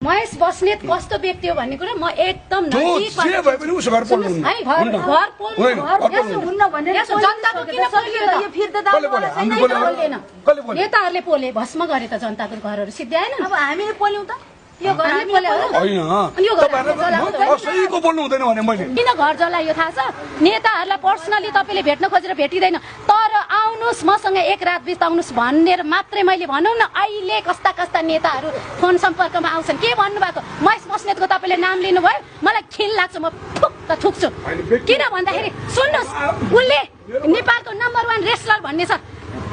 महेश बस्नेत कस्तो व्यक्ति हो भन्ने कुरा म एकदम नेताहरूले पोले भस्म गरे त जनताको घरहरू सिद्ध्याएन। अब हामीले पोल्यौं त यो घर किन घर जलायो थाहा छ? नेताहरूलाई पर्सनली तपाईँले भेट्न खोजेर भेटिँदैन, तर आउनुहोस् मसँग एक रात बिताउनुहोस् भनेर मात्रै मैले भनौँ न। अहिले कस्ता कस्ता नेताहरू फोन सम्पर्कमा आउँछन्। के भन्नुभएको? महेश बस्नेतको तपाईँले नाम लिनुभयो, मलाई खिल लाग्छ, म फुक्क थुक्छु। किन भन्दाखेरि सुन्नुहोस्, उसले नेपालको नम्बर 1 रेस्लर भन्ने छ,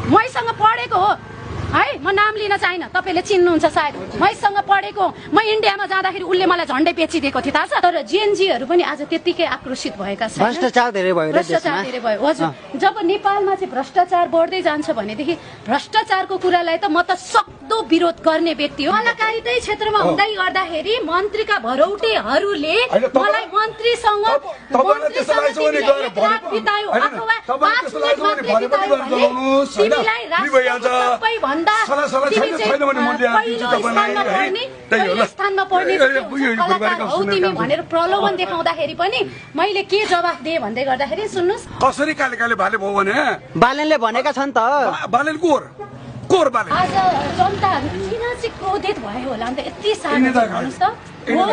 मैसँग पढेको हो है। म नाम लिन चाहिन, तपाईँले चिन्नुहुन्छ सायद। मैसँग पढेको, म इन्डियामा जाँदाखेरि उसले मलाई झन्डै बेचिदिएको थियो थाहा छ। तर जेएनजीहरू पनि आज त्यतिकै आक्रोशित भएका छन्। भ्रष्टाचार धेरै भयो, भ्रष्टाचार धेरै भयो। हजुर, जब नेपालमा चाहिँ भ्रष्टाचार बढ्दै जान्छ भनेदेखि भ्रष्टाचारको कुरालाई त म त सक्दो विरोध गर्ने व्यक्ति हो। कलाकारिता क्षेत्रमा हुँदै गर्दाखेरि मन्त्रीका भरौटेहरूले मलाई मन्त्रीसँग रात बितायो अथवा 5 मिनेट मात्रै बितायो भने तिमीलाई राष्ट्रको सबैभन्दा पहिलो स्थानमा पर्ने कलाकार हौ तिमी भनेर प्रलोभन देखाउँदाखेरि पनि मैले के जवाफ दिएँ भन्दै गर्दाखेरि सुन्नुहोस्, कसरी काले भाले भयो भने बालनले भनेका छन् त। बालन कोर बालन आज जनताहरू किन चाहिँ क्रोधित भयो होला अन्त यति साह्रो भन्नुहोस् त। हो,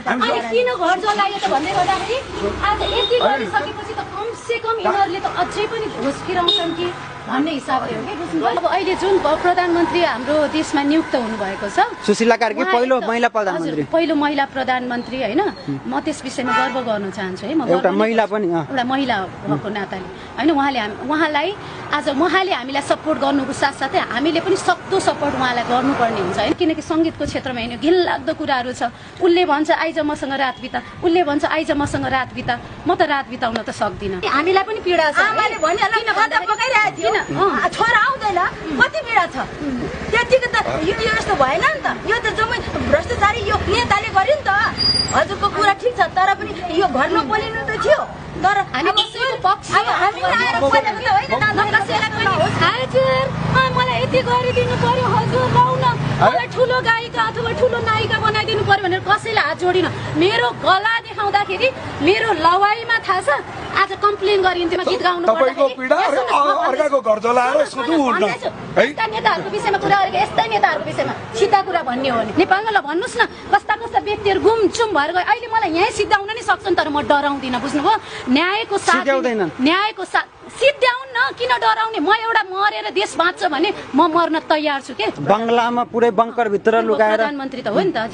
अनि किन घर जलायो त भन्दै गर्दाखेरि आज यति गरिसकेपछि त कमसे कम यिनीहरूले त अझै पनि घोष फिराउँछन् कि भन्ने हिसाबले हो कि बुझ्नुभयो। अब अहिले जुन प्रधानमन्त्री हाम्रो देशमा नियुक्त हुनुभएको छ सुशीला कार्की, पहिलो महिला प्रधानमन्त्री, पहिलो महिला प्रधानमन्त्री होइन, म त्यस विषयमा गर्व गर्न चाहन्छु है। म एउटा महिला पनि, एउटा महिला भएको नाताले होइन, उहाँलाई आज उहाँले हामीलाई सपोर्ट गर्नुको साथसाथै हामीले पनि सक्दो सपोर्ट उहाँलाई गर्नुपर्ने हुन्छ होइन। किनकि सङ्गीतको क्षेत्रमा होइन, घिनलाग्दो कुराहरू छ। उसले भन्छ आइज मसँग रात बिता, उसले भन्छ आइज मसँग रात बिता, म त रात बिताउन त सक्दिनँ। हामीलाई पनि पीडा छ। आमाले भनिहाल्नु छोरा आउँदैन, कति पीडा छ। त्यतिको त यो यस्तो भएन नि त। यो त जम्मै भ्रष्टाचारी यो नेताले गर्यो नि त। हजुरको कुरा ठिक छ, तर पनि यो घर नपोलिनु त थियो। तर हामी कसैको पक्ष हामी आएर पहिलाको त होइन न, कसैलाई पनि हजुर मलाई यति गरिदिनु पर्यो हजुर, लौ न मलाई ठुलो गायिका अथवा ठुलो नायिका बनाइदिनु पर्यो भनेर कसैलाई हात जोडिन। मेरो गला देखाउँदाखेरि मेरो लवाइमा थाहा छ आज कम्प्लेन गरिन्थ्यो गीत गाउनु अर्काको घर जलाएर यस्ता नेताहरूको विषयमा कुरा गरेको, यस्तै नेताहरूको विषयमा सिधा कुरा भन्ने हो भने नेपालमा ल भन्नुहोस् न कस्ता कस्ता व्यक्तिहरू गुमचुम भएर गयो। अहिले मलाई यहीँ सिद्ध्याउन नि सक्छन्, तर म डराउँदिनँ बुझ्नुभयो। न्यायको साथ सिद्ध्याउन किन डराउने? म एउटा मरेर देश बाँच्छ भने म मर्न तयार छु के। बङ्गलामा पुरै बङ्कर भित्र लुकाएर प्रधानमन्त्री त हो नि त।